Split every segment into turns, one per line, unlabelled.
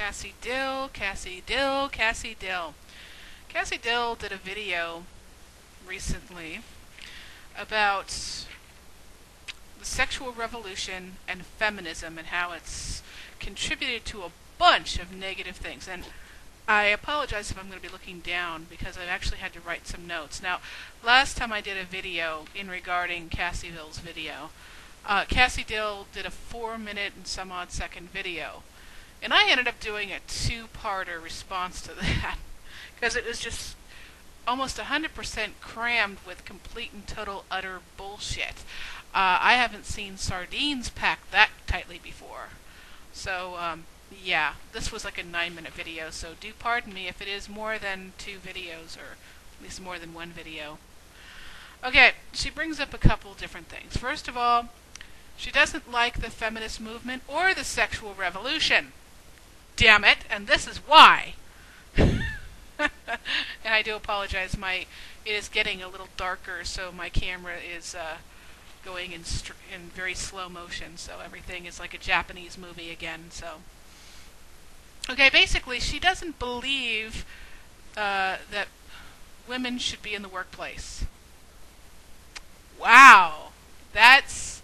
Cassie Dill, Cassie Dill, Cassie Dill. Cassie Dill did a video recently about the sexual revolution and feminism and how it's contributed to a bunch of negative things. And I apologize if I'm going to be looking down because I've actually had to write some notes. Now, last time I did a video in regarding Cassie Dill's video, Cassie Dill did a 4-minute and some odd second video. And I ended up doing a 2-parter response to that because it was just almost 100% crammed with complete and total utter bullshit. I haven't seen sardines packed that tightly before. So, yeah, this was like a 9-minute video, so do pardon me if it is more than 2 videos, or at least more than 1 video. Okay, she brings up a couple different things. First of all, she doesn't like the feminist movement or the sexual revolution. Damn it, and this is why. And I do apologize, it is getting a little darker, so my camera is going in very slow motion, so everything is like a Japanese movie again. So, okay, basically, she doesn't believe that women should be in the workplace. Wow, that's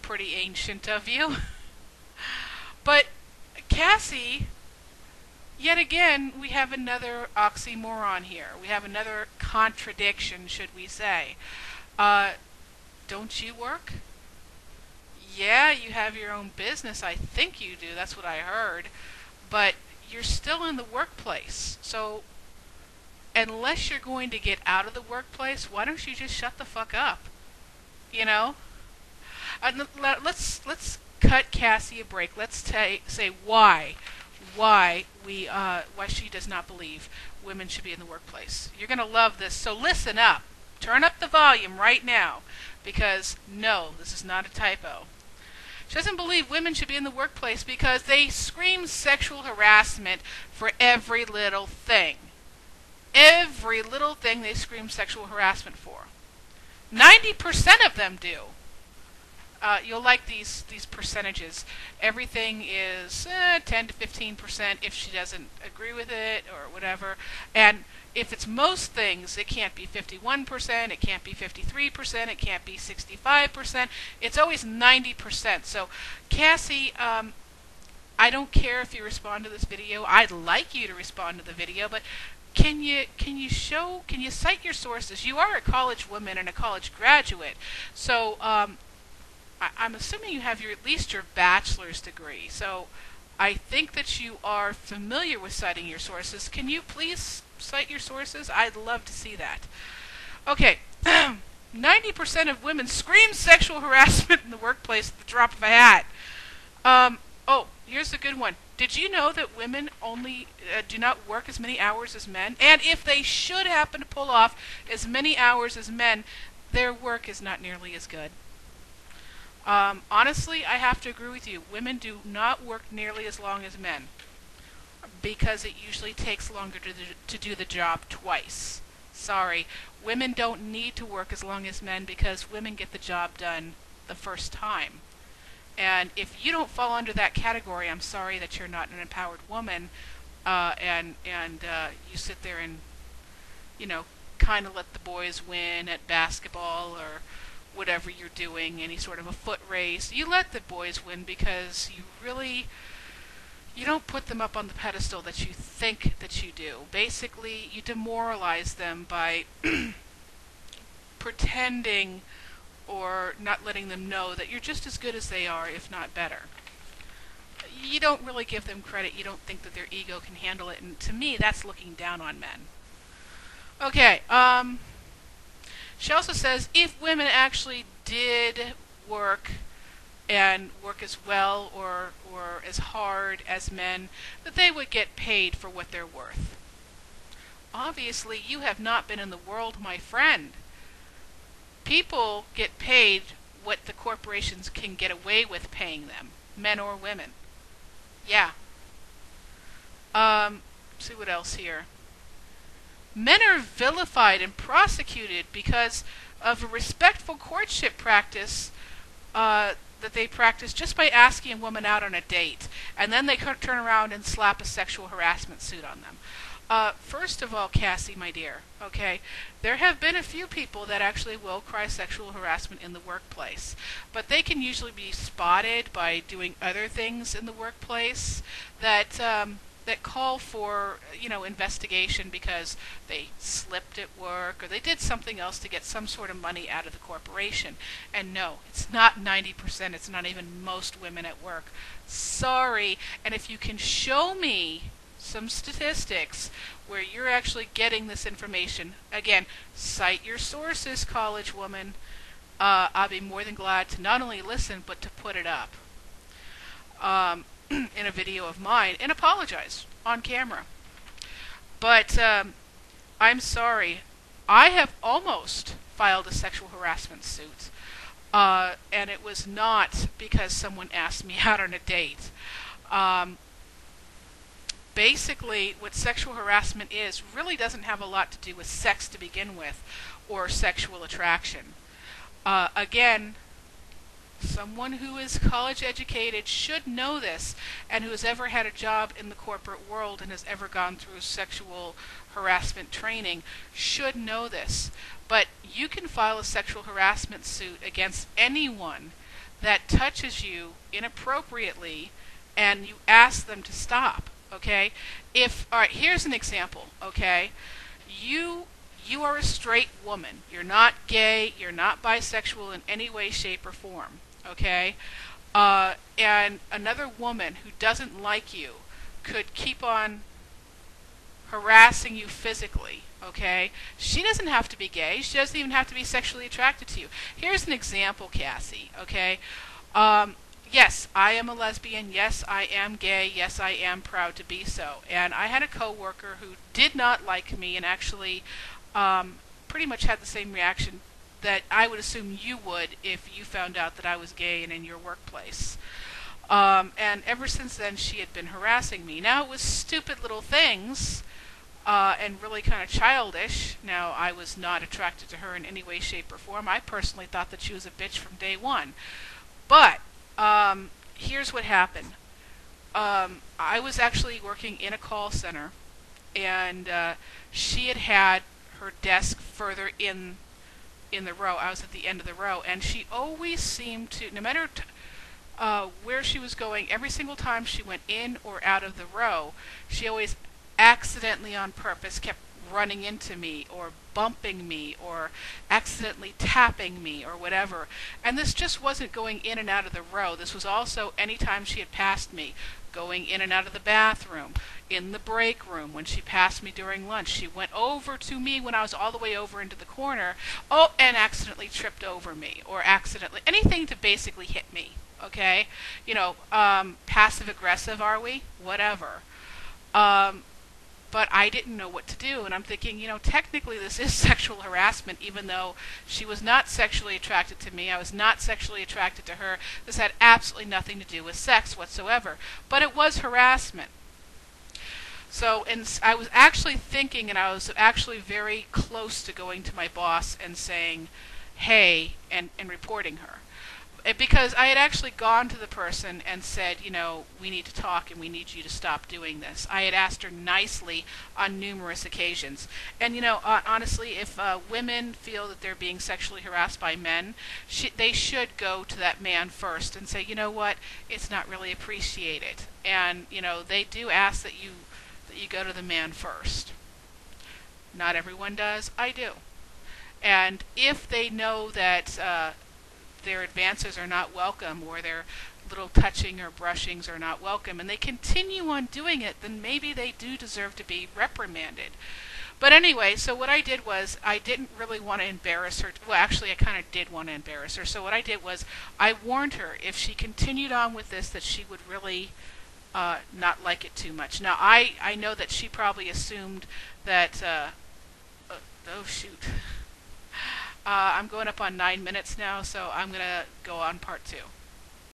pretty ancient of you. But Cassie, yet again, we have another oxymoron here. We have another contradiction, should we say. Don't you work? Yeah, you have your own business. I think you do. That's what I heard. But you're still in the workplace. So, unless you're going to get out of the workplace, why don't you just shut the fuck up? You know? Let's cut Cassie a break. Let's say why she does not believe women should be in the workplace. You're going to love this, so listen up. Turn up the volume right now, because no, this is not a typo. She doesn't believe women should be in the workplace because they scream sexual harassment for every little thing. Every little thing they scream sexual harassment for. 90% of them do. You'll like these percentages. Everything is 10 to 15% if she doesn't agree with it or whatever. And if it's most things, it can't be 51%, it can't be 53%, it can't be 65%. It's always 90%. So, Cassie, I don't care if you respond to this video. I'd like you to respond to the video, but can you cite your sources? You are a college woman and a college graduate, so I'm assuming you have at least your bachelor's degree, so I think that you are familiar with citing your sources. Can you please cite your sources? I'd love to see that. Okay, 90% of women scream sexual harassment in the workplace at the drop of a hat. Oh, here's a good one. Did you know that women only do not work as many hours as men? And if they should happen to pull off as many hours as men, their work is not nearly as good. Honestly, I have to agree with you. Women do not work nearly as long as men because it usually takes longer to do the job twice. Sorry. Women don't need to work as long as men because women get the job done the first time. And if you don't fall under that category, I'm sorry that you're not an empowered woman, and you sit there and, kind of let the boys win at basketball or whatever you're doing, any sort of a foot race. You let the boys win because you don't put them up on the pedestal that you think that you do. Basically, you demoralize them by pretending or not letting them know that you're just as good as they are, if not better. You don't really give them credit. You don't think that their ego can handle it, and to me, that's looking down on men. Okay, she also says if women actually did work and work as well or as hard as men, that they would get paid for what they're worth. Obviously, you have not been in the world, my friend. People get paid what the corporations can get away with paying them, men or women. Yeah. See what else here. Men are vilified and prosecuted because of a respectful courtship practice that they practice just by asking a woman out on a date, and then they turn around and slap a sexual harassment suit on them. First of all, Cassie, my dear, okay, there have been a few people that actually will cry sexual harassment in the workplace, but they can usually be spotted by doing other things in the workplace that that call for, investigation because they slipped at work or they did something else to get some sort of money out of the corporation. And no, it's not 90%. It's not even most women at work. Sorry. And if you can show me some statistics where you're actually getting this information, again, cite your sources, college woman. I'll be more than glad to not only listen but to put it up in a video of mine and apologize on camera. But I'm sorry, I have almost filed a sexual harassment suit, and it was not because someone asked me out on a date. Basically, what sexual harassment is really doesn't have a lot to do with sex to begin with, or sexual attraction. Again, someone who is college educated should know this, and who has ever had a job in the corporate world and has ever gone through sexual harassment training should know this. But you can file a sexual harassment suit against anyone that touches you inappropriately and you ask them to stop. Okay? All right, here's an example, okay? You are a straight woman. You're not gay, you're not bisexual in any way, shape, or form, okay? And another woman who doesn't like you could keep on harassing you physically, okay? She doesn't have to be gay. She doesn't even have to be sexually attracted to you. Here's an example, Cassie, okay? Yes, I am a lesbian. Yes, I am gay. Yes, I am proud to be so. And I had a coworker who did not like me and actually pretty much had the same reaction that I would assume you would if you found out that I was gay and in your workplace. And ever since then, she had been harassing me. Now, it was stupid little things and really kind of childish. Now, I was not attracted to her in any way, shape, or form. I personally thought that she was a bitch from day one. But here's what happened. I was actually working in a call center, and she had her desk further in the row. I was at the end of the row, and she always seemed to, no matter where she was going, every single time she went in or out of the row, she always accidentally on purpose kept running into me or bumping me or accidentally tapping me or whatever. And this just wasn't going in and out of the row. This was also anytime she had passed me, going in and out of the bathroom, in the break room, when she passed me during lunch. She went over to me when I was all the way over into the corner, and accidentally tripped over me, or accidentally, anything to basically hit me, okay? Passive aggressive, are we? Whatever. But I didn't know what to do, and I'm thinking, technically this is sexual harassment, even though she was not sexually attracted to me. I was not sexually attracted to her. This had absolutely nothing to do with sex whatsoever, but it was harassment. So, and I was actually thinking, and I was actually very close to going to my boss and saying, hey, and reporting her. Because I had actually gone to the person and said, we need to talk and we need you to stop doing this. I had asked her nicely on numerous occasions. And, honestly, if women feel that they're being sexually harassed by men, they should go to that man first and say, you know what, it's not really appreciated. And, they do ask that you go to the man first. Not everyone does. I do. And if they know that their advances are not welcome, or their little touching or brushings are not welcome, and they continue on doing it, then maybe they do deserve to be reprimanded. But anyway, so what I did was, I didn't really want to embarrass her. Well, actually, I kind of did want to embarrass her. So what I did was, I warned her if she continued on with this, that she would really not like it too much. Now, I know that she probably assumed that, oh shoot. I'm going up on 9 minutes now, so I'm going to go on part 2.